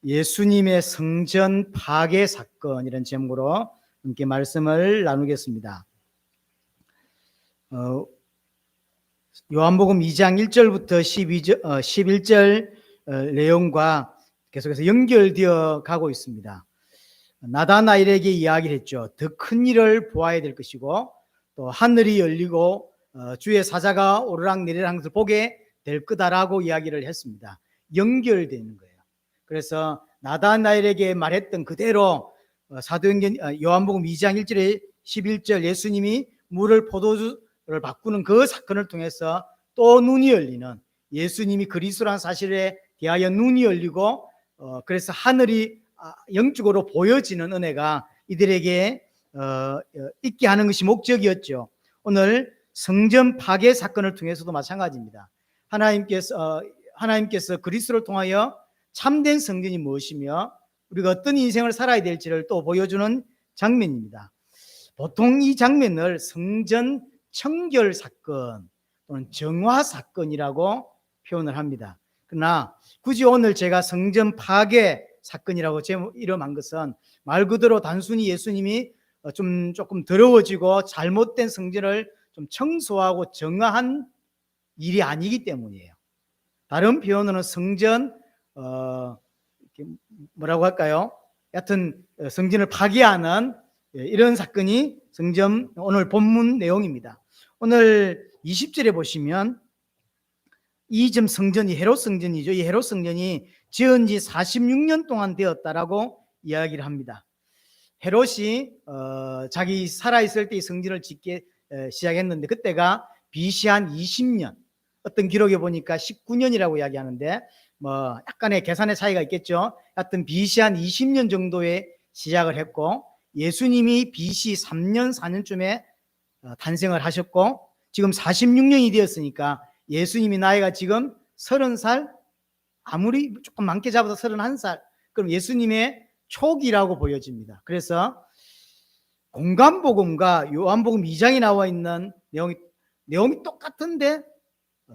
예수님의 성전 파괴 사건, 이런 제목으로 함께 말씀을 나누겠습니다. 요한복음 2장 1절부터 11절 내용과 계속해서 연결되어 가고 있습니다. 나다나엘에게 이야기를 했죠. 더 큰 일을 보아야 될 것이고, 또 하늘이 열리고 주의 사자가 오르락내리락 하는 것을 보게 될 거다라고 이야기를 했습니다. 연결되는 거예요. 그래서 나다나엘에게 말했던 그대로 사도행전 요한복음 2장 1절에 11절 예수님이 물을 포도주를 바꾸는 그 사건을 통해서 또 눈이 열리는, 예수님이 그리스도라는 사실에 대하여 눈이 열리고 그래서 하늘이 영적으로 보여지는 은혜가 이들에게 있게 하는 것이 목적이었죠. 오늘 성전 파괴 사건을 통해서도 마찬가지입니다. 하나님께서 그리스도를 통하여 참된 성전이 무엇이며 우리가 어떤 인생을 살아야 될지를 또 보여주는 장면입니다. 보통 이 장면을 성전 청결 사건 또는 정화 사건이라고 표현을 합니다. 그러나 굳이 오늘 제가 성전 파괴 사건이라고 이름한 것은 말 그대로 단순히 예수님이 조금 더러워지고 잘못된 성전을 좀 청소하고 정화한 일이 아니기 때문이에요. 다른 표현으로는 성전 뭐라고 할까요? 여하튼 성전을 파괴하는 이런 사건이 성전 오늘 본문 내용입니다. 오늘 20절에 보시면 이 점 성전이 헤롯 성전이죠. 이 헤롯 성전이 지은 지 46년 동안 되었다라고 이야기를 합니다. 헤롯이 자기 살아있을 때 이 성전을 짓기 시작했는데 그때가 BC 한 20년, 어떤 기록에 보니까 19년이라고 이야기하는데 뭐 약간의 계산의 차이가 있겠죠. 하여튼 BC 한 20년 정도에 시작을 했고 예수님이 BC 3년 4년쯤에 탄생을 하셨고 지금 46년이 되었으니까 예수님이 나이가 지금 30살, 아무리 조금 많게 잡아도 31살, 그럼 예수님의 초기라고 보여집니다. 그래서 공관복음과 요한복음 2장에 나와 있는 내용이 똑같은데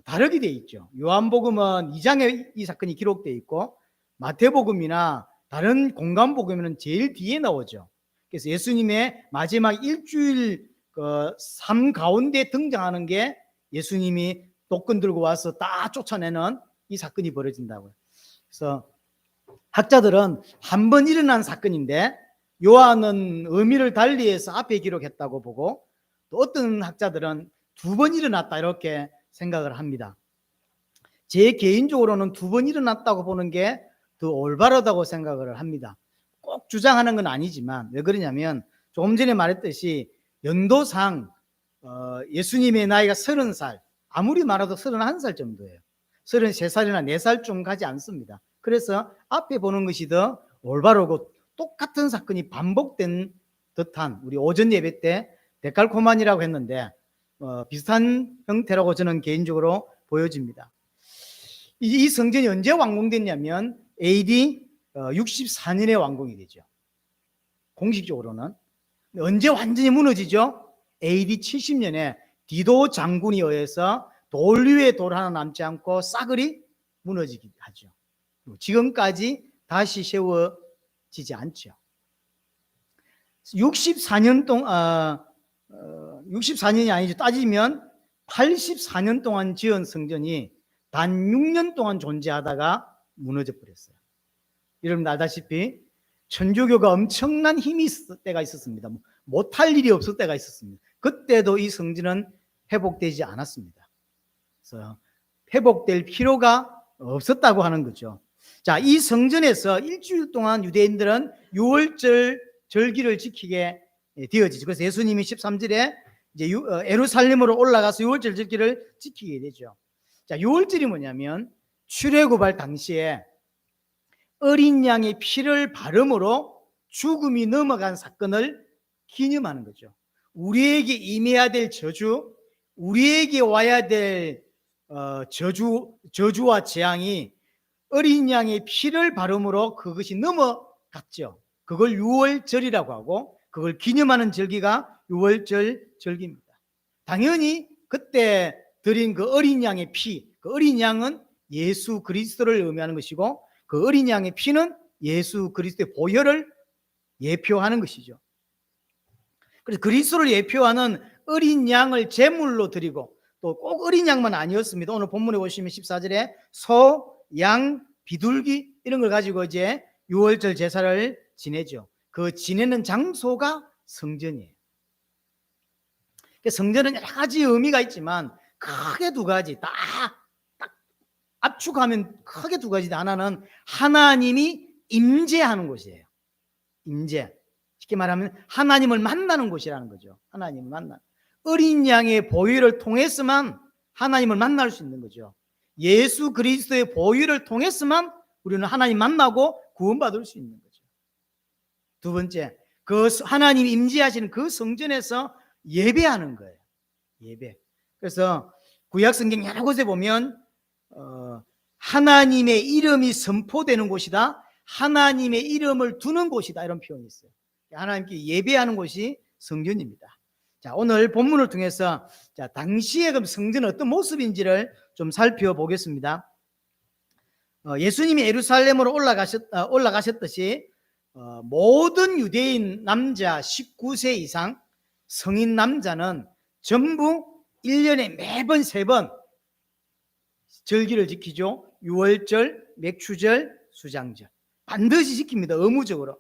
다르게 되어 있죠. 요한복음은 2장에 이 사건이 기록되어 있고 마태복음이나 다른 공관복음에는 제일 뒤에 나오죠. 그래서 예수님의 마지막 일주일 삶 가운데 등장하는 게 예수님이 독근 들고 와서 다 쫓아내는 이 사건이 벌어진다고요. 그래서 학자들은 한 번 일어난 사건인데 요한은 의미를 달리해서 앞에 기록했다고 보고 또 어떤 학자들은 2번 일어났다 이렇게 생각을 합니다. 제 개인적으로는 2번 일어났다고 보는 게 더 올바르다고 생각을 합니다. 꼭 주장하는 건 아니지만 왜 그러냐면 조금 전에 말했듯이 연도상 예수님의 나이가 30살, 아무리 많아도 31살 정도예요. 33살이나 4살쯤 가지 않습니다. 그래서 앞에 보는 것이 더 올바르고 똑같은 사건이 반복된 듯한, 우리 오전 예배 때 데칼코마니라고 했는데 비슷한 형태라고 저는 개인적으로 보여집니다. 이 성전이 언제 완공됐냐면 AD 64년에 완공이 되죠. 공식적으로는. 언제 완전히 무너지죠? AD 70년에 디도 장군에 의해서 돌 위에 돌 하나 남지 않고 싸그리 무너지게 하죠. 지금까지 다시 세워지지 않죠. 64년 동안 64년이 아니죠. 따지면 84년 동안 지은 성전이 단 6년 동안 존재하다가 무너져 버렸어요. 여러분 알다시피 천주교가 엄청난 힘이 있을 때가 있었습니다. 못할 일이 없을 때가 있었습니다. 그때도 이 성전은 회복되지 않았습니다. 그래서 회복될 필요가 없었다고 하는 거죠. 자, 이 성전에서 일주일 동안 유대인들은 유월절 절기를 지키게 되어지죠. 그래서 예수님이 13절에 이제 예루살렘으로 올라가서 유월절 절기를 지키게 되죠. 자, 유월절이 뭐냐면 출애굽할 당시에 어린 양의 피를 바름으로 죽음이 넘어간 사건을 기념하는 거죠. 우리에게 임해야 될 저주, 우리에게 와야 될 저주와 재앙이 어린 양의 피를 바름으로 그것이 넘어갔죠. 그걸 유월절이라고 하고 그걸 기념하는 절기가 유월절 절기입니다. 당연히 그때 드린 그 어린 양의 피, 그 어린 양은 예수 그리스도를 의미하는 것이고 그 어린 양의 피는 예수 그리스도의 보혈을 예표하는 것이죠. 그래서 그리스도를 예표하는 어린 양을 제물로 드리고, 또 꼭 어린 양만 아니었습니다. 오늘 본문에 보시면 14절에 소, 양, 비둘기 이런 걸 가지고 이제 유월절 제사를 지내죠. 그 지내는 장소가 성전이에요. 성전은 여러 가지 의미가 있지만 크게 두 가지, 딱 압축하면 크게 두 가지. 하나는 하나님이 임재하는 곳이에요. 임재. 쉽게 말하면 하나님을 만나는 곳이라는 거죠. 하나님을 만나. 어린 양의 보혈을 통해서만 하나님을 만날 수 있는 거죠. 예수 그리스도의 보혈을 통해서만 우리는 하나님 만나고 구원받을 수 있는 거죠. 두 번째, 그 하나님이 임재하시는 그 성전에서 예배하는 거예요. 예배. 그래서 구약 성경 여러 곳에 보면 하나님의 이름이 선포되는 곳이다, 하나님의 이름을 두는 곳이다, 이런 표현이 있어요. 하나님께 예배하는 곳이 성전입니다. 자, 오늘 본문을 통해서 당시에 그럼 성전은 어떤 모습인지를 좀 살펴보겠습니다. 예수님이 예루살렘으로 올라가셨듯이 모든 유대인 남자 19세 이상 성인 남자는 전부 1년에 매번 3번 절기를 지키죠. 유월절, 맥추절, 수장절 반드시 지킵니다. 의무적으로.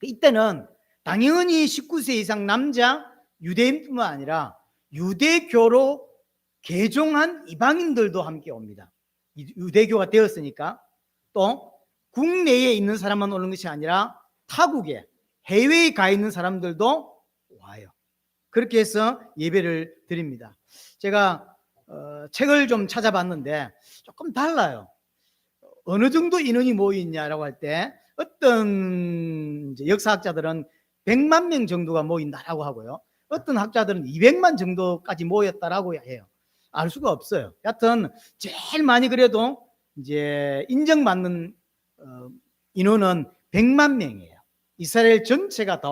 이때는 당연히 19세 이상 남자 유대인뿐만 아니라 유대교로 개종한 이방인들도 함께 옵니다. 유대교가 되었으니까. 또 국내에 있는 사람만 오는 것이 아니라 타국에, 해외에 가 있는 사람들도 와요. 그렇게 해서 예배를 드립니다. 제가 책을 좀 찾아봤는데 조금 달라요. 어느 정도 인원이 모이냐라고 할 때 어떤 역사학자들은 100만 명 정도가 모인다라고 하고요. 어떤 학자들은 200만 정도까지 모였다라고 해요. 알 수가 없어요. 여하튼 제일 많이 그래도 이제 인정받는 인원은 100만 명이에요. 이스라엘 전체가 다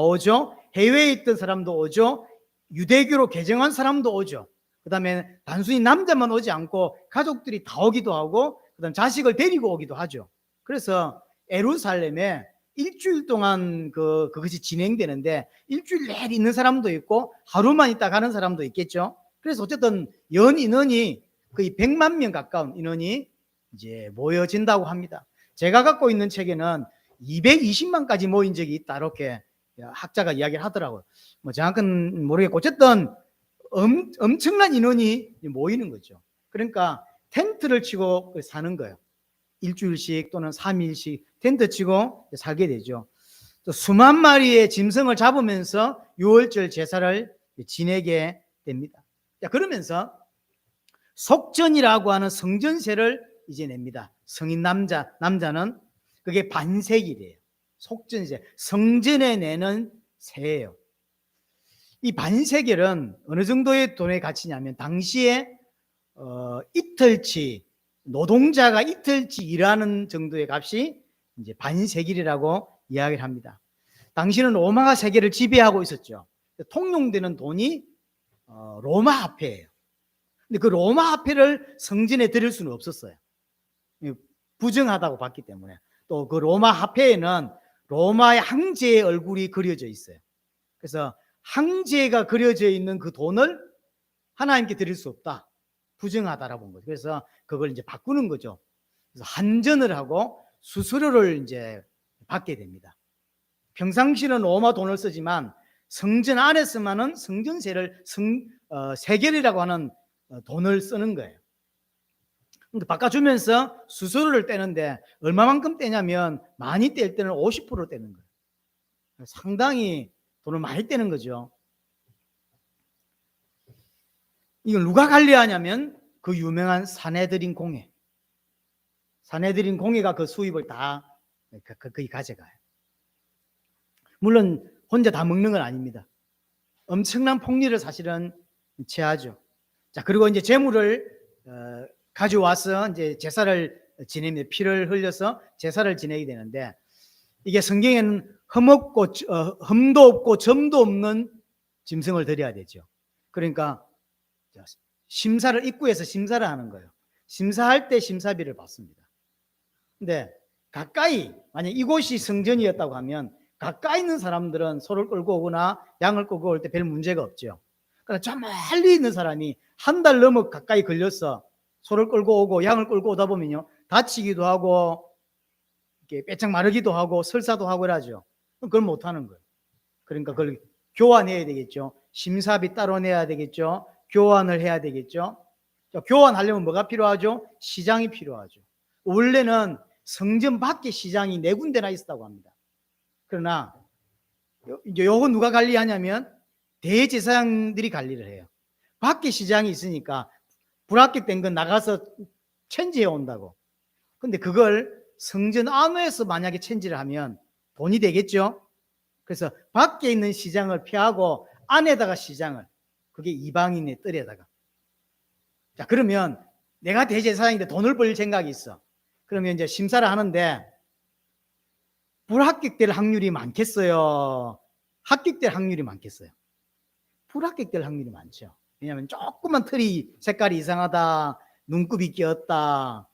오죠. 해외에 있던 사람도 오죠. 유대교로 개정한 사람도 오죠. 그 다음에 단순히 남자만 오지 않고 가족들이 다 오기도 하고, 그 다음 자식을 데리고 오기도 하죠. 그래서 예루살렘에 일주일 동안 그것이 진행되는데, 일주일 내내 있는 사람도 있고 하루만 있다 가는 사람도 있겠죠. 그래서 어쨌든 연 인원이 거의 100만 명 가까운 인원이 이제 모여진다고 합니다. 제가 갖고 있는 책에는 220만까지 모인 적이 있다, 이렇게 학자가 이야기를 하더라고요. 뭐 정확한 모르겠고 어쨌든 엄청난 인원이 모이는 거죠. 그러니까 텐트를 치고 사는 거예요. 일주일씩 또는 3일씩 텐트 치고 살게 되죠. 또 수만 마리의 짐승을 잡으면서 유월절 제사를 지내게 됩니다. 자, 그러면서 속전이라고 하는 성전세를 이제 냅니다. 성인 남자는 그게 반세길이에요. 속전세, 성전에 내는 세예요. 이 반세겔은 어느 정도의 돈의 가치냐면 당시에 이틀치, 노동자가 이틀치 일하는 정도의 값이 이제 반세겔이라고 이야기를 합니다. 당시는 로마가 세계를 지배하고 있었죠. 통용되는 돈이 로마 화폐예요. 근데 그 로마 화폐를 성전에 드릴 수는 없었어요. 부정하다고 봤기 때문에. 또 그 로마 화폐에는 로마의 황제의 얼굴이 그려져 있어요. 그래서 황제가 그려져 있는 그 돈을 하나님께 드릴 수 없다, 부정하다라고 본 거죠. 그래서 그걸 이제 바꾸는 거죠. 그래서 환전을 하고 수수료를 이제 받게 됩니다. 평상시는 로마 돈을 쓰지만 성전 안에서만은 성전세를 세겔이라고 하는 돈을 쓰는 거예요. 근데 바꿔주면서 수수료를 떼는데 얼마만큼 떼냐면 많이 뗄 때는 50% 떼는 거예요. 상당히 돈을 많이 떼는 거죠. 이걸 누가 관리하냐면 그 유명한 사내들인 공회. 사내들인 공회가 그 수입을 다 거의 가져가요. 물론 혼자 다 먹는 건 아닙니다. 엄청난 폭리를 사실은 취하죠. 자, 그리고 이제 재물을 가져와서 이제 제사를 지내며 피를 흘려서 제사를 지내게 되는데, 이게 성경에는 흠도 없고 점도 없는 짐승을 드려야 되죠. 그러니까 입구에서 심사를 하는 거예요. 심사할 때 심사비를 받습니다. 근데 가까이, 만약 이곳이 성전이었다고 하면 가까이 있는 사람들은 소를 끌고 오거나 양을 끌고 올 때 별 문제가 없죠. 그러나 저 멀리 있는 사람이 한 달 넘어 가까이 걸려서 소를 끌고 오고 양을 끌고 오다 보면요, 다치기도 하고 이렇게 빼짝 마르기도 하고 설사도 하고 이러죠. 그걸 못 하는 거예요. 그러니까 그걸 교환해야 되겠죠. 심사비 따로 내야 되겠죠. 교환을 해야 되겠죠. 교환하려면 뭐가 필요하죠? 시장이 필요하죠. 원래는 성전 밖에 시장이 4군데나 있었다고 합니다. 그러나 이제 요거 누가 관리하냐면 대제사장들이 관리를 해요. 밖에 시장이 있으니까 불합격된 건 나가서 체인지해 온다고. 근데 그걸 성전 안에서 만약에 체인지를 하면 돈이 되겠죠. 그래서 밖에 있는 시장을 피하고 안에다가 시장을, 그게 이방인의 뜰에다가. 자, 그러면 내가 대제사장인데 돈을 벌 생각이 있어. 그러면 이제 심사를 하는데 불합격될 확률이 많겠어요? 합격될 확률이 많겠어요? 불합격될 확률이 많죠. 왜냐하면 조금만 털이 색깔이 이상하다, 눈곱이 끼었다,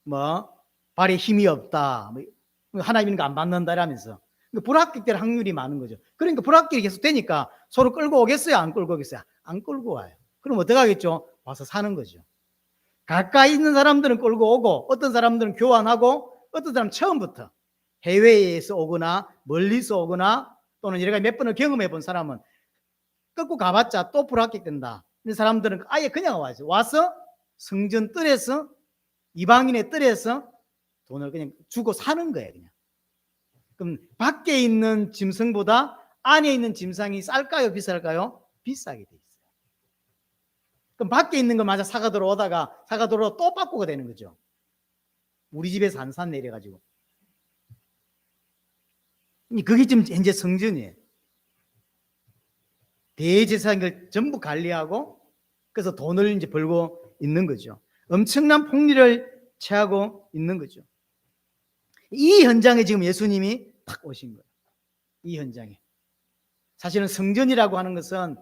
뭐 발에 힘이 없다, 뭐 하나님인 거 안 받는다 라면서 불합격될 확률이 많은 거죠. 그러니까 불합격이 계속 되니까 서로 끌고 오겠어요? 안 끌고 오겠어요? 안 끌고 와요. 그럼 어떻게 하겠죠? 와서 사는 거죠. 가까이 있는 사람들은 끌고 오고, 어떤 사람들은 교환하고, 어떤 사람은 처음부터 해외에서 오거나 멀리서 오거나 또는 여러 가지 몇 번을 경험해 본 사람은 끌고 가봤자 또 불합격된다. 이 사람들은 아예 그냥 와서 성전 뜰에서, 이방인의 뜰에서 돈을 그냥 주고 사는 거예요. 그냥. 그럼 밖에 있는 짐승보다 안에 있는 짐승이 쌀까요? 비쌀까요? 비싸게 돼 있어요. 그럼 밖에 있는 거 마저 사가 들어오다가 사가 들어오 또 바꾸게 되는 거죠. 우리 집에서 한 산 내려가지고. 그게 지금 현재 성전이에요. 대제사장을 전부 관리하고 그래서 돈을 이제 벌고 있는 거죠. 엄청난 폭리를 취하고 있는 거죠. 이 현장에 지금 예수님이 탁 오신 거예요. 이 현장에. 사실은 성전이라고 하는 것은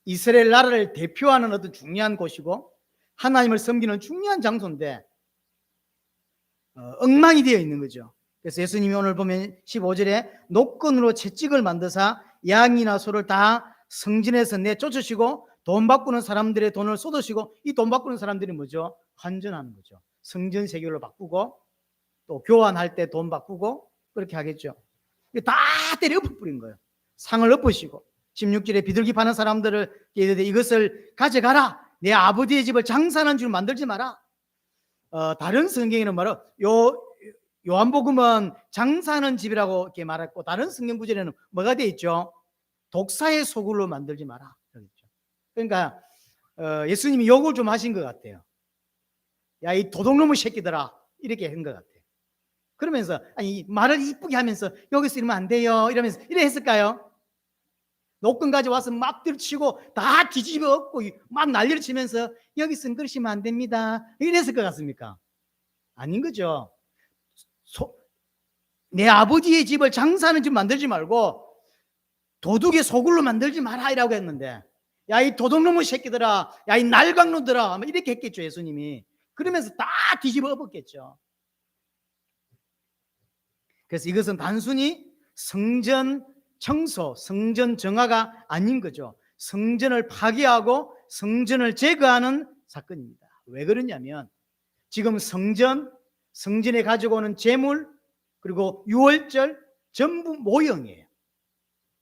이스라엘 나라를 대표하는 어떤 중요한 곳이고 하나님을 섬기는 중요한 장소인데 엉망이 되어 있는 거죠. 그래서 예수님이 오늘 보면 15절에 노끈으로 채찍을 만드사 양이나 소를 다 성전에서 내쫓으시고 돈 바꾸는 사람들의 돈을 쏟으시고, 이 돈 바꾸는 사람들이 뭐죠? 환전하는 거죠. 성전 세계로 바꾸고 또 교환할 때 돈 바꾸고 그렇게 하겠죠. 다 때려 엎어버린 거예요. 상을 엎으시고 16절에 비둘기 파는 사람들을 이것을 가져가라. 내 아버지의 집을 장사하는 줄 만들지 마라. 다른 성경에는 말어 요한복음은 장사하는 집이라고 이렇게 말했고 다른 성경 구절에는 뭐가 되어 있죠? 독사의 소굴로 만들지 마라. 그러니까 예수님이 욕을 좀 하신 것 같아요. 야, 이 도둑놈의 새끼들아, 이렇게 한 것 같아요. 그러면서 아니 말을 이쁘게 하면서 여기서 이러면 안 돼요 이러면서 이래 했을까요? 노끈 가져와서 막 들치고 다 뒤집어 엎고 막 난리를 치면서 여기서 그러시면 안 됩니다 이랬을 것 같습니까? 아닌 거죠. 내 아버지의 집을 장사하는 집 만들지 말고 도둑의 소굴로 만들지 마라 이라고 했는데, 야, 이 도둑놈의 새끼들아, 야, 이 날강놈들아, 이렇게 했겠죠 예수님이. 그러면서 다 뒤집어 엎었겠죠. 그래서 이것은 단순히 성전 청소, 성전 정화가 아닌 거죠. 성전을 파괴하고 성전을 제거하는 사건입니다. 왜 그러냐면 지금 성전에 가지고 오는 재물 그리고 유월절 전부 모형이에요.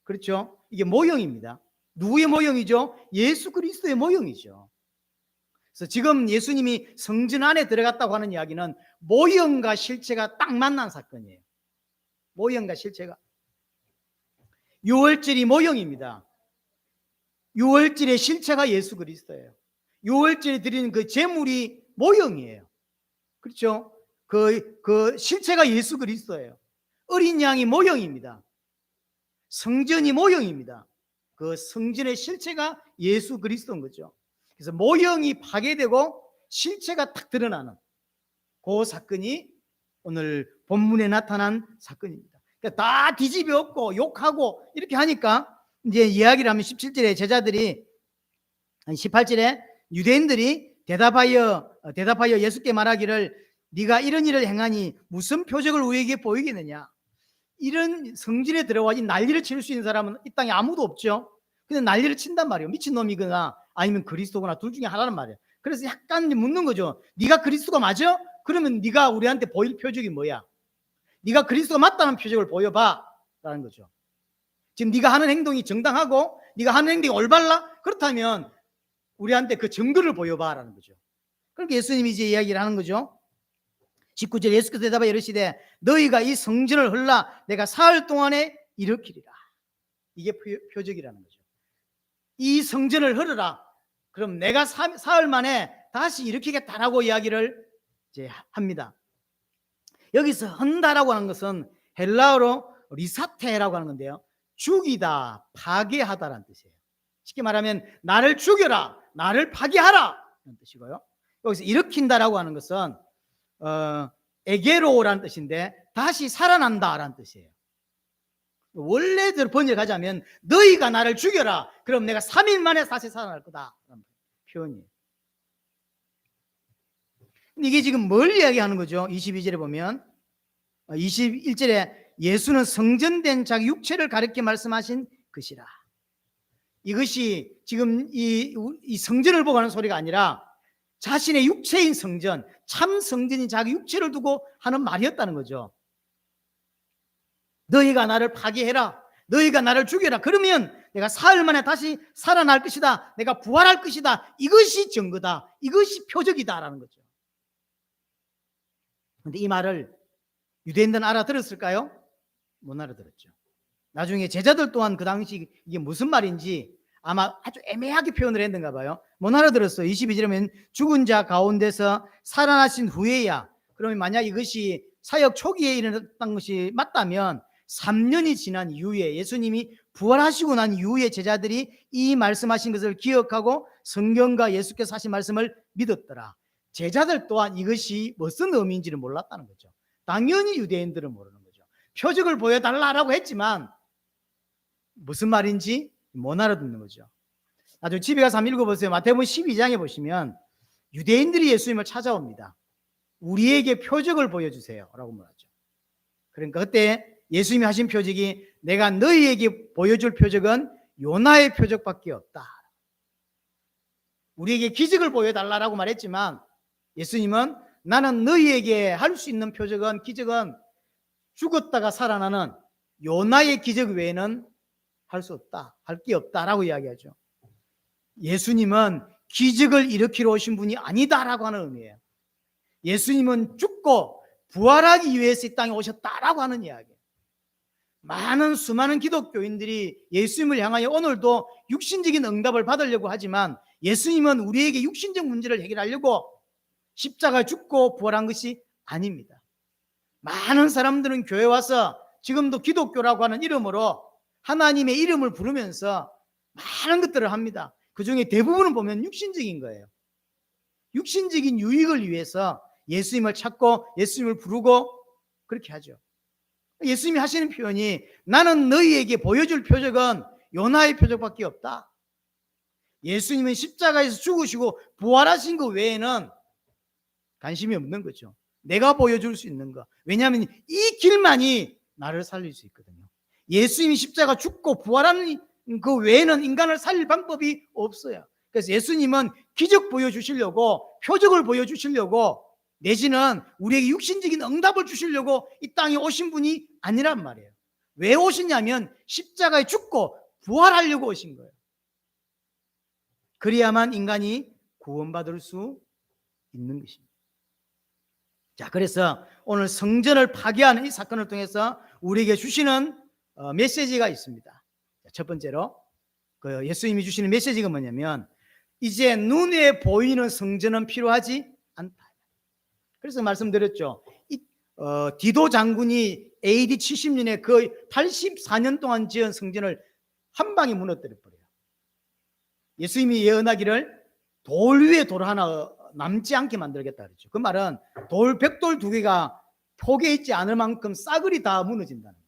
그렇죠? 이게 모형입니다. 누구의 모형이죠? 예수 그리스도의 모형이죠. 그래서 지금 예수님이 성전 안에 들어갔다고 하는 이야기는 모형과 실체가 딱 만난 사건이에요. 모형과 실체가. 유월절이 모형입니다. 유월절의 실체가 예수 그리스도예요. 유월절에 드리는 그 제물이 모형이에요. 그렇죠? 그 실체가 예수 그리스도예요. 어린 양이 모형입니다. 성전이 모형입니다. 그 성전의 실체가 예수 그리스도인 거죠. 그래서 모형이 파괴되고 실체가 딱 드러나는 그 사건이 오늘 본문에 나타난 사건입니다. 그러니까 다 뒤집어 엎고 욕하고 이렇게 하니까 이제 이야기를 하면 17절에 제자들이 18절에 유대인들이 대답하여 예수께 말하기를 네가 이런 일을 행하니 무슨 표적을 우리에게 보이겠느냐. 이런 성질에 들어와 이 난리를 칠 수 있는 사람은 이 땅에 아무도 없죠. 근데 난리를 친단 말이에요. 미친놈이거나 아니면 그리스도거나 둘 중에 하나란 말이에요. 그래서 약간 묻는 거죠. 네가 그리스도가 맞아? 그러면 네가 우리한테 보일 표적이 뭐야? 네가 그리스도가 맞다는 표적을 보여봐 라는 거죠. 지금 네가 하는 행동이 정당하고 네가 하는 행동이 올바라? 그렇다면 우리한테 그 증거를 보여봐 라는 거죠. 그렇게 예수님이 이제 이야기를 하는 거죠. 19절 예수께서 대답하여 이르시되 너희가 이 성전을 헐라 내가 사흘 동안에 일으키리라. 이게 표적이라는 거죠. 이 성전을 헐어라. 그럼 내가 사흘 만에 다시 일으키겠다라고 이야기를 이제 합니다. 여기서 헌다라고 하는 것은 헬라어로 리사테라고 하는 건데요. 죽이다, 파괴하다라는 뜻이에요. 쉽게 말하면 나를 죽여라, 나를 파괴하라 이런 뜻이고요. 여기서 일으킨다라고 하는 것은 에게로라는 뜻인데 다시 살아난다라는 뜻이에요. 원래대로 번역하자면 너희가 나를 죽여라. 그럼 내가 3일 만에 다시 살아날 거다. 라는 표현이에요. 이게 지금 뭘 이야기하는 거죠? 22절에 보면 21절에 예수는 성전된 자기 육체를 가리켜 말씀하신 것이라. 이것이 지금 이 성전을 보고 하는 소리가 아니라 자신의 육체인 성전, 참 성전인 자기 육체를 두고 하는 말이었다는 거죠. 너희가 나를 파괴해라. 너희가 나를 죽여라. 그러면 내가 사흘 만에 다시 살아날 것이다. 내가 부활할 것이다. 이것이 증거다. 이것이 표적이다라는 거죠. 그런데 이 말을 유대인들은 알아들었을까요? 못 알아들었죠. 나중에 제자들 또한 그 당시 이게 무슨 말인지 아마 아주 애매하게 표현을 했는가 봐요. 못 알아들었어요. 22절이면 죽은 자 가운데서 살아나신 후에야. 그러면 만약 이것이 사역 초기에 일어났던 것이 맞다면 3년이 지난 이후에 예수님이 부활하시고 난 이후에 제자들이 이 말씀하신 것을 기억하고 성경과 예수께서 하신 말씀을 믿었더라. 제자들 또한 이것이 무슨 의미인지를 몰랐다는 거죠. 당연히 유대인들은 모르는 거죠. 표적을 보여달라고 했지만 무슨 말인지 못 알아듣는 거죠. 나중에 집에 가서 한번 읽어보세요. 마태복음 12장에 보시면 유대인들이 예수님을 찾아옵니다. 우리에게 표적을 보여주세요 라고 말하죠. 그러니까 그때 예수님이 하신 표적이 내가 너희에게 보여줄 표적은 요나의 표적밖에 없다. 우리에게 기적을 보여달라고 말했지만 예수님은 나는 너희에게 할 수 있는 표적은 기적은 죽었다가 살아나는 요나의 기적 외에는 할 수 없다. 할 게 없다라고 이야기하죠. 예수님은 기적을 일으키러 오신 분이 아니다라고 하는 의미예요. 예수님은 죽고 부활하기 위해서 이 땅에 오셨다라고 하는 이야기예요. 많은 수많은 기독교인들이 예수님을 향하여 오늘도 육신적인 응답을 받으려고 하지만 예수님은 우리에게 육신적 문제를 해결하려고 십자가에 죽고 부활한 것이 아닙니다. 많은 사람들은 교회 와서 지금도 기독교라고 하는 이름으로 하나님의 이름을 부르면서 많은 것들을 합니다. 그 중에 대부분은 보면 육신적인 거예요. 육신적인 유익을 위해서 예수님을 찾고 예수님을 부르고 그렇게 하죠. 예수님이 하시는 표현이 나는 너희에게 보여줄 표적은 요나의 표적밖에 없다. 예수님은 십자가에서 죽으시고 부활하신 것 외에는 관심이 없는 거죠. 내가 보여줄 수 있는 거. 왜냐하면 이 길만이 나를 살릴 수 있거든요. 예수님이 십자가 죽고 부활하는 그 외에는 인간을 살릴 방법이 없어요. 그래서 예수님은 기적 보여주시려고 표적을 보여주시려고 내지는 우리에게 육신적인 응답을 주시려고 이 땅에 오신 분이 아니란 말이에요. 왜 오시냐면 십자가에 죽고 부활하려고 오신 거예요. 그래야만 인간이 구원받을 수 있는 것입니다. 자, 그래서 오늘 성전을 파괴하는 이 사건을 통해서 우리에게 주시는 메시지가 있습니다. 첫 번째로 그 예수님이 주시는 메시지가 뭐냐면 이제 눈에 보이는 성전은 필요하지 않다. 그래서 말씀드렸죠. 디도 장군이 AD 70년에 거의 84년 동안 지은 성전을 한 방에 무너뜨려 버려요. 예수님이 예언하기를 돌 위에 돌 하나 남지 않게 만들겠다 그랬죠. 그 말은 벽돌 2개가 폭에 있지 않을 만큼 싸그리 다 무너진다는 거예요.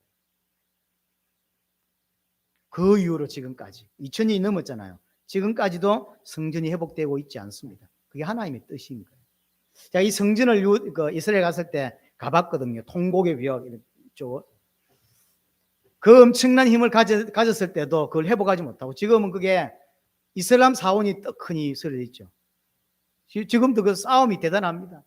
그 이후로 지금까지 2000년이 넘었잖아요. 지금까지도 성전이 회복되고 있지 않습니다. 그게 하나님의 뜻인 거예요. 제가 이 성전을 이스라엘 갔을 때 가봤거든요. 통곡의 벽 이쪽. 그 엄청난 힘을 가졌을 때도 그걸 회복하지 못하고, 지금은 그게 이슬람 사원이 떡하니 쓰여져 있죠. 지금도 그 싸움이 대단합니다.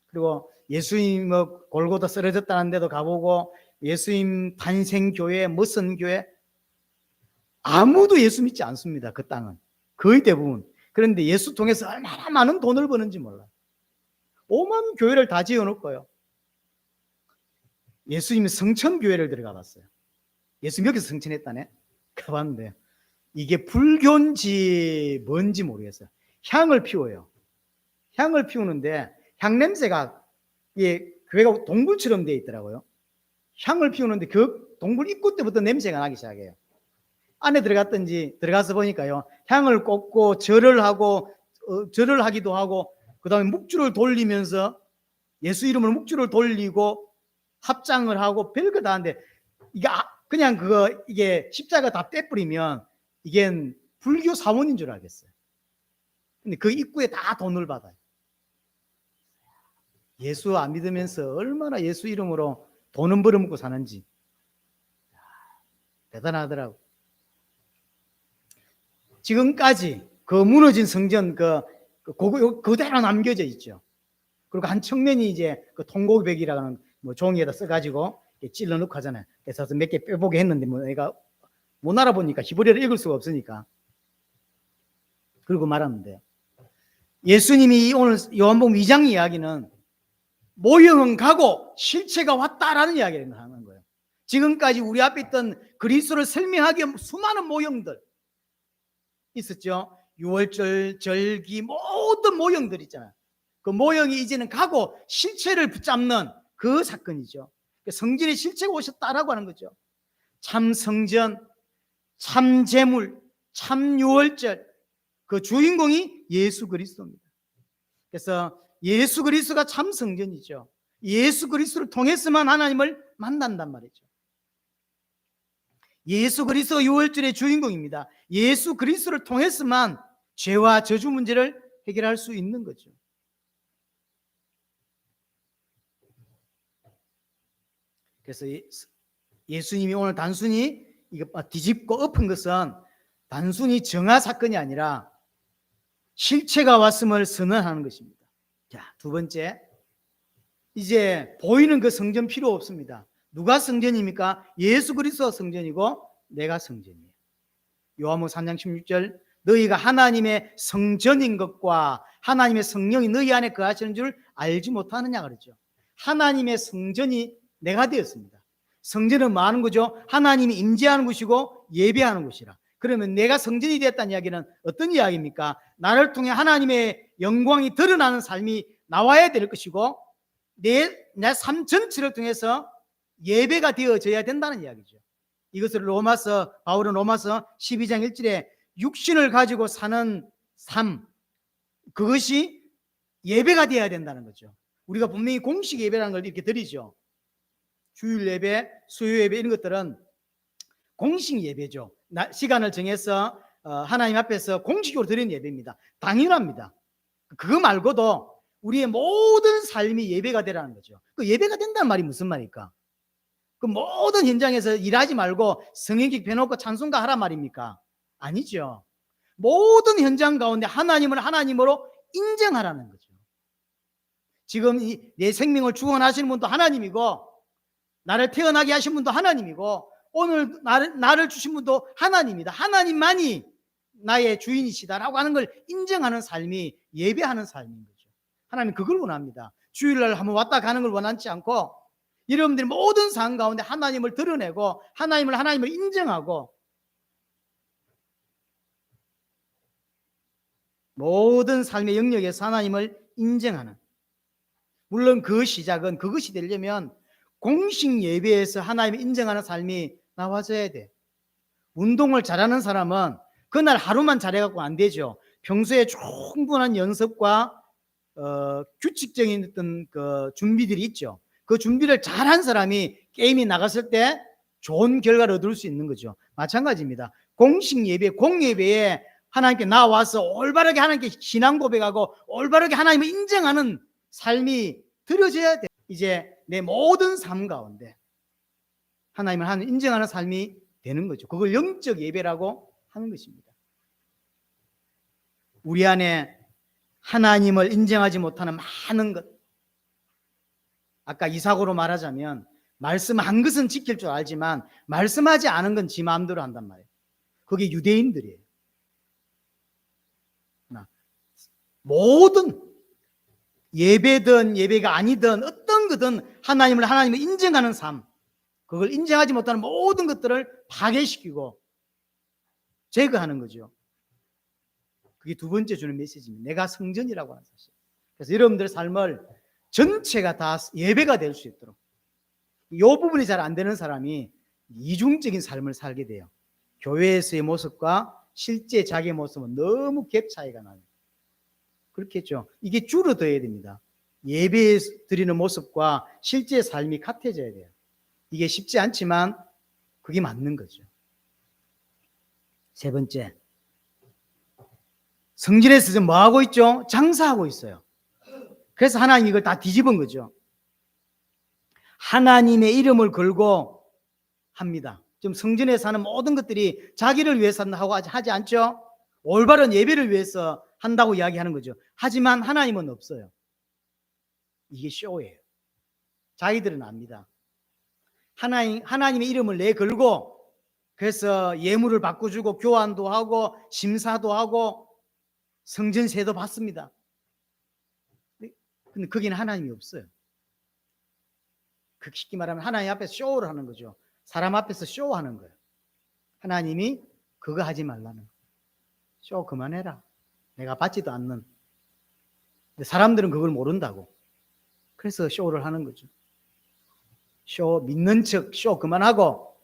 그리고 예수님 골고다 쓰러졌다는 데도 가보고, 예수님 탄생교회, 무슨 교회, 아무도 예수 믿지 않습니다. 그 땅은 거의 대부분. 그런데 예수 통해서 얼마나 많은 돈을 버는지 몰라요. 오만 교회를 다 지어놓고요. 예수님이 성천교회를 들어가 봤어요. 예수님 여기서 성천했다네. 가봤는데 이게 불교인지 뭔지 모르겠어요. 향을 피워요. 향을 피우는데 향 냄새가, 이 교회가 동굴처럼 되어 있더라고요. 향을 피우는데 그 동굴 입구 때부터 냄새가 나기 시작해요. 안에 들어가서 보니까요, 향을 꽂고 절을 하고, 절을 하기도 하고, 그 다음에 묵주를 돌리면서 예수 이름으로 묵주를 돌리고 합장을 하고 별거 다 하는데, 이게 그냥 이게 십자가 다 떼뿌리면 이게 불교 사원인 줄 알겠어요. 근데 그 입구에 다 돈을 받아요. 예수 안 믿으면서 얼마나 예수 이름으로 돈은 벌어먹고 사는지 대단하더라고. 지금까지 그 무너진 성전 그대로 남겨져 있죠. 그리고 한 청년이 이제 그 통곡벽이라는 종이에다 써가지고 찔러 넣고 하잖아요. 그래서 몇 개 빼보게 했는데 내가 못 알아보니까 히브리어를 읽을 수가 없으니까 그러고 말았는데, 예수님이 오늘 요한복음 2장 이야기는 모형은 가고 실체가 왔다라는 이야기를 하는 거예요. 지금까지 우리 앞에 있던 그리스도를 설명하기 위한 수많은 모형들 있었죠. 유월절, 절기, 모든 모형들 있잖아요. 그 모형이 이제는 가고 실체를 붙잡는 그 사건이죠. 성전의 실체가 오셨다라고 하는 거죠. 참 성전, 참 제물, 참 유월절, 그 주인공이 예수 그리스도입니다. 그래서 예수 그리스도가 참 성전이죠. 예수 그리스도를 통해서만 하나님을 만난단 말이죠. 예수 그리스도 유월절의 주인공입니다. 예수 그리스도를 통해서만 죄와 저주 문제를 해결할 수 있는 거죠. 그래서 예수님이 오늘 단순히 이거 뒤집고 엎은 것은 단순히 정화 사건이 아니라 실체가 왔음을 선언하는 것입니다. 자, 두 번째, 이제 보이는 그 성전 필요 없습니다. 누가 성전입니까? 예수 그리스도가 성전이고 내가 성전이에요. 요한복음 3장 16절, 너희가 하나님의 성전인 것과 하나님의 성령이 너희 안에 거하시는 줄 알지 못하느냐 그러죠. 하나님의 성전이 내가 되었습니다. 성전은 뭐 하는 거죠? 하나님이 임재하는 곳이고 예배하는 곳이라. 그러면 내가 성전이 되었다는 이야기는 어떤 이야기입니까? 나를 통해 하나님의 영광이 드러나는 삶이 나와야 될 것이고 내 삶 전체를 통해서 예배가 되어져야 된다는 이야기죠. 이것을 바울은 로마서 12장 1절에 육신을 가지고 사는 삶, 그것이 예배가 되어야 된다는 거죠. 우리가 분명히 공식 예배라는 걸 이렇게 드리죠. 주일 예배, 수요 예배 이런 것들은 공식 예배죠. 시간을 정해서 하나님 앞에서 공식적으로 드리는 예배입니다. 당연합니다. 그거 말고도 우리의 모든 삶이 예배가 되라는 거죠. 그 예배가 된다는 말이 무슨 말입니까? 그 모든 현장에서 일하지 말고 성행기 펴놓고 찬송가 하란 말입니까? 아니죠. 모든 현장 가운데 하나님을 하나님으로 인정하라는 거죠. 지금 내 생명을 주관하시는 분도 하나님이고 나를 태어나게 하신 분도 하나님이고 오늘 나를 주신 분도 하나님이다. 하나님만이 나의 주인이시다라고 하는 걸 인정하는 삶이 예배하는 삶인 거죠. 하나님 그걸 원합니다. 주일날 한번 왔다 가는 걸 원하지 않고 여러분들이 모든 삶 가운데 하나님을 드러내고 하나님을 인정하고 모든 삶의 영역에서 하나님을 인정하는, 물론 그 시작은 그것이 되려면 공식 예배에서 하나님을 인정하는 삶이 나와줘야 돼. 운동을 잘하는 사람은 그날 하루만 잘해갖고 안 되죠. 평소에 충분한 연습과 규칙적인 어떤 그 준비들이 있죠. 그 준비를 잘한 사람이 게임이 나갔을 때 좋은 결과를 얻을 수 있는 거죠. 마찬가지입니다. 공식 예배, 공예배에 하나님께 나와서 올바르게 하나님께 신앙 고백하고 올바르게 하나님을 인정하는 삶이 드려져야 돼. 이제 내 모든 삶 가운데 하나님을 하나님 인정하는 삶이 되는 거죠. 그걸 영적 예배라고 하는 것입니다. 우리 안에 하나님을 인정하지 못하는 많은 것, 아까 이사고로 말하자면 말씀한 것은 지킬 줄 알지만 말씀하지 않은 건 지 마음대로 한단 말이에요. 그게 유대인들이에요. 모든 예배든 예배가 아니든 어떤 거든 하나님을 인정하는 삶, 그걸 인정하지 못하는 모든 것들을 파괴시키고 제거하는 거죠. 그게 두 번째 주는 메시지입니다. 내가 성전이라고 하는 사실. 그래서 여러분들의 삶을 전체가 다 예배가 될 수 있도록, 이 부분이 잘 안 되는 사람이 이중적인 삶을 살게 돼요. 교회에서의 모습과 실제 자기의 모습은 너무 갭 차이가 나요. 그렇겠죠. 이게 줄어들어야 됩니다. 예배 드리는 모습과 실제 삶이 같아져야 돼요. 이게 쉽지 않지만 그게 맞는 거죠. 세 번째, 성전에서 지금 뭐 하고 있죠? 장사하고 있어요. 그래서 하나님 이걸 다 뒤집은 거죠. 하나님의 이름을 걸고 합니다. 지금 성전에서 하는 모든 것들이 자기를 위해서 한다고 하지 않죠? 올바른 예배를 위해서 한다고 이야기하는 거죠. 하지만 하나님은 없어요. 이게 쇼예요. 자기들은 압니다. 하나님의 이름을 내걸고 그래서 예물을 바꿔주고 교환도 하고 심사도 하고 성전세도 받습니다. 근데 거기는 하나님이 없어요. 쉽게 말하면 하나님 앞에서 쇼를 하는 거죠. 사람 앞에서 쇼하는 거예요. 하나님이 그거 하지 말라는 거예요. 쇼 그만해라. 내가 받지도 않는. 근데 사람들은 그걸 모른다고. 그래서 쇼를 하는 거죠. 쇼 믿는 척 쇼 그만하고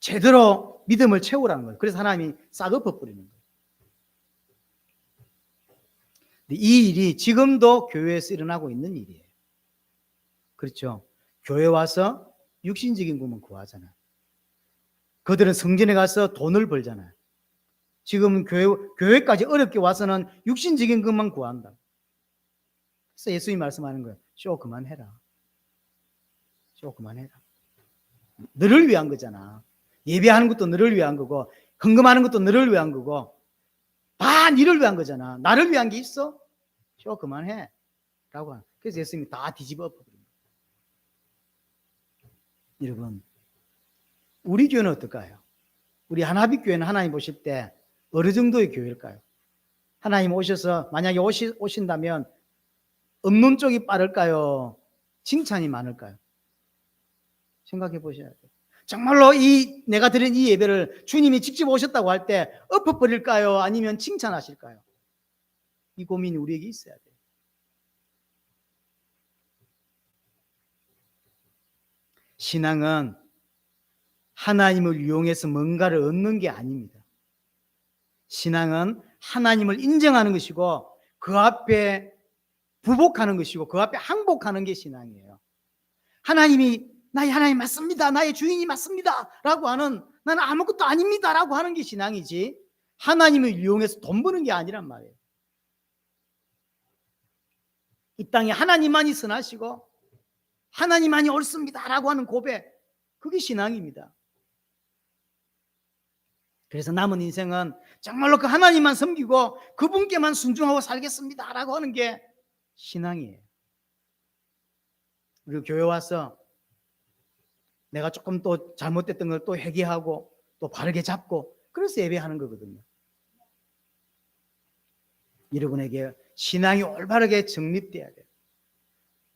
제대로 믿음을 채우라는 거예요. 그래서 하나님이 싹 엎어버리는 거예요. 이 일이 지금도 교회에서 일어나고 있는 일이에요. 그렇죠. 교회 와서 육신적인 것만 구하잖아요. 그들은 성전에 가서 돈을 벌잖아요. 지금 교회까지 어렵게 와서는 육신적인 것만 구한다. 그래서 예수님이 말씀하는 거예요. 쇼 그만해라. 쇼 그만해라. 너를 위한 거잖아. 예배하는 것도 너를 위한 거고 헌금하는 것도 너를 위한 거고 다 너를 위한 거잖아. 나를 위한 게 있어? 쇼 그만해. 라고 하는. 그래서 예수님이 다 뒤집어 엎어버립니다. 여러분, 우리 교회는 어떨까요? 우리 하나빛 교회는 하나님 보실 때 어느 정도의 교회일까요? 하나님 오셔서 만약에 오신다면 없는 쪽이 빠를까요? 칭찬이 많을까요? 생각해 보셔야 돼요. 정말로 내가 드린 이 예배를 주님이 직접 오셨다고 할 때 엎어버릴까요? 아니면 칭찬하실까요? 이 고민이 우리에게 있어야 돼요. 신앙은 하나님을 이용해서 뭔가를 얻는 게 아닙니다. 신앙은 하나님을 인정하는 것이고 그 앞에 부복하는 것이고 그 앞에 항복하는 게 신앙이에요. 하나님이 나의 하나님 맞습니다. 나의 주인이 맞습니다. 라고 하는 나는 아무것도 아닙니다. 라고 하는 게 신앙이지 하나님을 이용해서 돈 버는 게 아니란 말이에요. 이 땅에 하나님만이 선하시고 하나님만이 옳습니다. 라고 하는 고백, 그게 신앙입니다. 그래서 남은 인생은 정말로 그 하나님만 섬기고 그분께만 순종하고 살겠습니다. 라고 하는 게 신앙이에요. 그리고 교회 와서 내가 조금 또 잘못됐던 걸 또 회개하고 또 바르게 잡고 그래서 예배하는 거거든요. 여러분에게 신앙이 올바르게 정립돼야 돼요.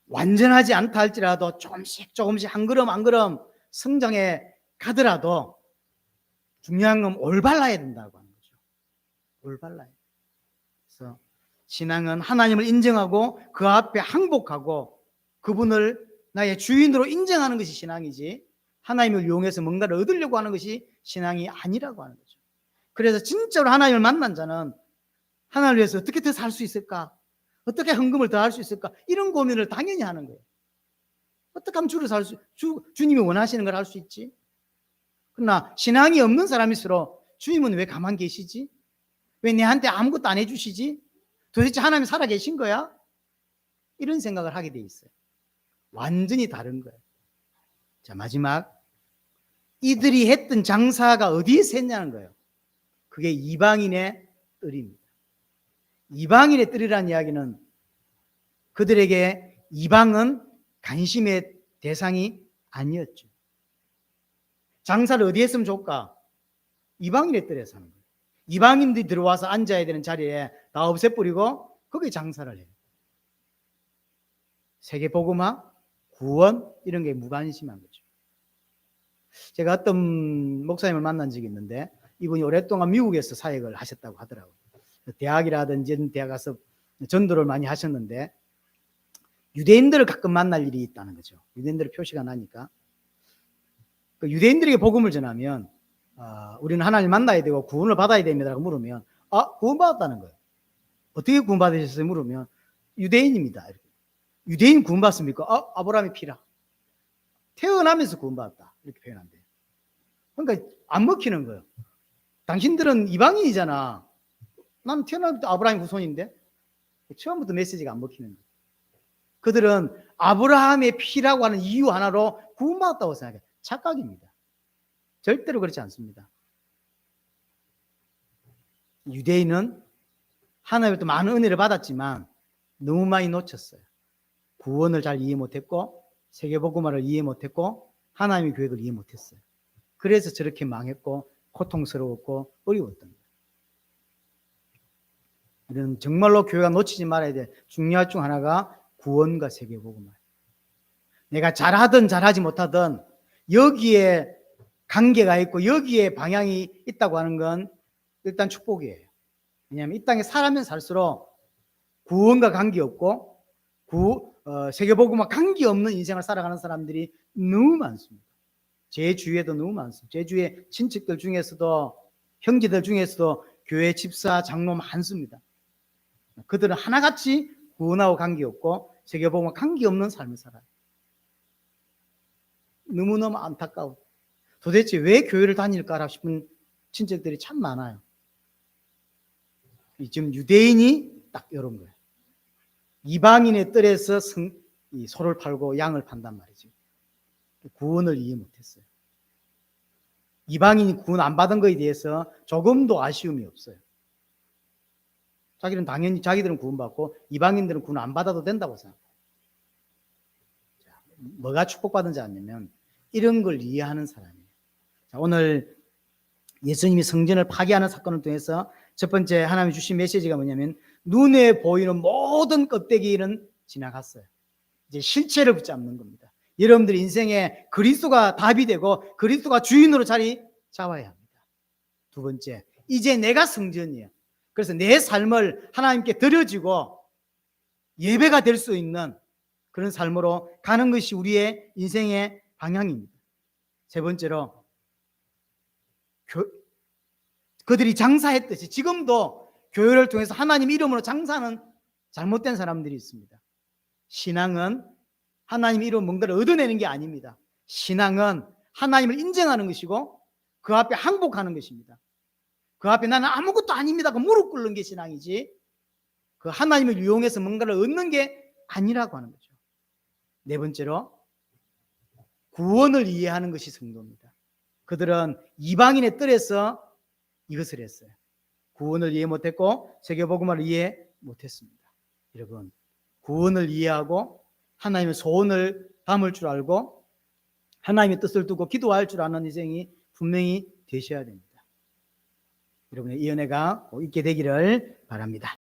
완전하지 않다 할지라도 조금씩 한 걸음 한 걸음 성장해 가더라도 중요한 건 올바라야 된다고 하는 거죠. 올바라야 돼요. 그래서 신앙은 하나님을 인정하고 그 앞에 항복하고 그분을 나의 주인으로 인정하는 것이 신앙이지 하나님을 이용해서 뭔가를 얻으려고 하는 것이 신앙이 아니라고 하는 거죠. 그래서 진짜로 하나님을 만난 자는 하나님을 위해서 어떻게 더 살 수 있을까? 어떻게 헌금을 더 할 수 있을까? 이런 고민을 당연히 하는 거예요. 어떻게 하면 주님이 원하시는 걸 할 수 있지? 그러나 신앙이 없는 사람일수록 주님은 왜 가만 계시지? 왜 내한테 아무것도 안 해주시지? 도대체 하나님 살아 계신 거야? 이런 생각을 하게 돼 있어요. 완전히 다른 거예요. 자, 마지막 이들이 했던 장사가 어디에서 했냐는 거예요. 그게 이방인의 뜰입니다. 이방인의 뜰이라는 이야기는 그들에게 이방은 관심의 대상이 아니었죠. 장사를 어디에 했으면 좋을까? 이방인의 뜰에서 하는 거예요. 이방인들이 들어와서 앉아야 되는 자리에 다 없애버리고 거기에 장사를 해요. 세계복음화, 구원 이런 게 무관심한 거죠. 제가 어떤 목사님을 만난 적이 있는데 이분이 오랫동안 미국에서 사역을 하셨다고 하더라고요. 대학이라든지 이런 대학 가서 전도를 많이 하셨는데 유대인들을 가끔 만날 일이 있다는 거죠. 유대인들의 표시가 나니까 그 유대인들에게 복음을 전하면 우리는 하나님 만나야 되고 구원을 받아야 됩니다라고 물으면 구원받았다는 거예요. 어떻게 구원받으셨어요? 물으면 유대인입니다. 이렇게. 유대인 구원받습니까? 아브라함의 피라. 태어나면서 구원받았다. 이렇게 표현한대요. 그러니까 안 먹히는 거예요. 당신들은 이방인이잖아. 나는 태어나면서 아브라함의 후손인데 처음부터 메시지가 안 먹히는 거예요. 그들은 아브라함의 피라고 하는 이유 하나로 구원받았다고 생각해요. 착각입니다. 절대로 그렇지 않습니다. 유대인은 하나님부터 많은 은혜를 받았지만 너무 많이 놓쳤어요. 구원을 잘 이해 못했고 세계복음화를 이해 못했고 하나님의 계획을 이해 못했어요. 그래서 저렇게 망했고 고통스러웠고 어려웠던 거예요. 이런 정말로 교회가 놓치지 말아야 될 중요할 중 하나가 구원과 세계복음화. 내가 잘하든 잘하지 못하든 여기에 관계가 있고 여기에 방향이 있다고 하는 건 일단 축복이에요. 왜냐하면 이 땅에 살면 살수록 구원과 관계없고 세계복음과 관계없는 인생을 살아가는 사람들이 너무 많습니다. 제 주위에도 너무 많습니다. 제 주위에 친척들 중에서도 형제들 중에서도 교회 집사 장로 많습니다. 그들은 하나같이 구원하고 관계없고 세계복음과 관계없는 삶을 살아요. 너무너무 안타까워. 도대체 왜 교회를 다닐까 싶은 친척들이 참 많아요. 지금 유대인이 딱 이런 거예요. 이방인의 뜰에서 소를 팔고 양을 판단 말이죠. 구원을 이해 못했어요. 이방인이 구원 안 받은 것에 대해서 조금도 아쉬움이 없어요. 자기는 당연히 자기들은 구원받고 이방인들은 구원 안 받아도 된다고 생각해요. 뭐가 축복받은지 아냐면 이런 걸 이해하는 사람이에요. 자, 오늘 예수님이 성전을 파괴하는 사건을 통해서 첫 번째 하나님이 주신 메시지가 뭐냐면 눈에 보이는 모든 껍데기는 지나갔어요. 이제 실체를 붙잡는 겁니다. 여러분들 인생에 그리스도가 답이 되고 그리스도가 주인으로 자리 잡아야 합니다. 두 번째, 이제 내가 성전이에요. 그래서 내 삶을 하나님께 드려지고 예배가 될 수 있는 그런 삶으로 가는 것이 우리의 인생의 방향입니다. 세 번째로 그들이 장사했듯이 지금도 교회를 통해서 하나님 이름으로 장사하는 잘못된 사람들이 있습니다. 신앙은 하나님 이름 뭔가를 얻어내는 게 아닙니다. 신앙은 하나님을 인정하는 것이고 그 앞에 항복하는 것입니다. 그 앞에 나는 아무것도 아닙니다. 그 무릎 꿇는 게 신앙이지 그 하나님을 이용해서 뭔가를 얻는 게 아니라고 하는 거죠. 네 번째로 구원을 이해하는 것이 성도입니다. 그들은 이방인의 뜰에서 이것을 했어요. 구원을 이해 못했고 세계복음화를 이해 못했습니다. 여러분, 구원을 이해하고 하나님의 소원을 담을 줄 알고 하나님의 뜻을 두고 기도할 줄 아는 인생이 분명히 되셔야 됩니다. 여러분의 이 은혜가 있게 되기를 바랍니다.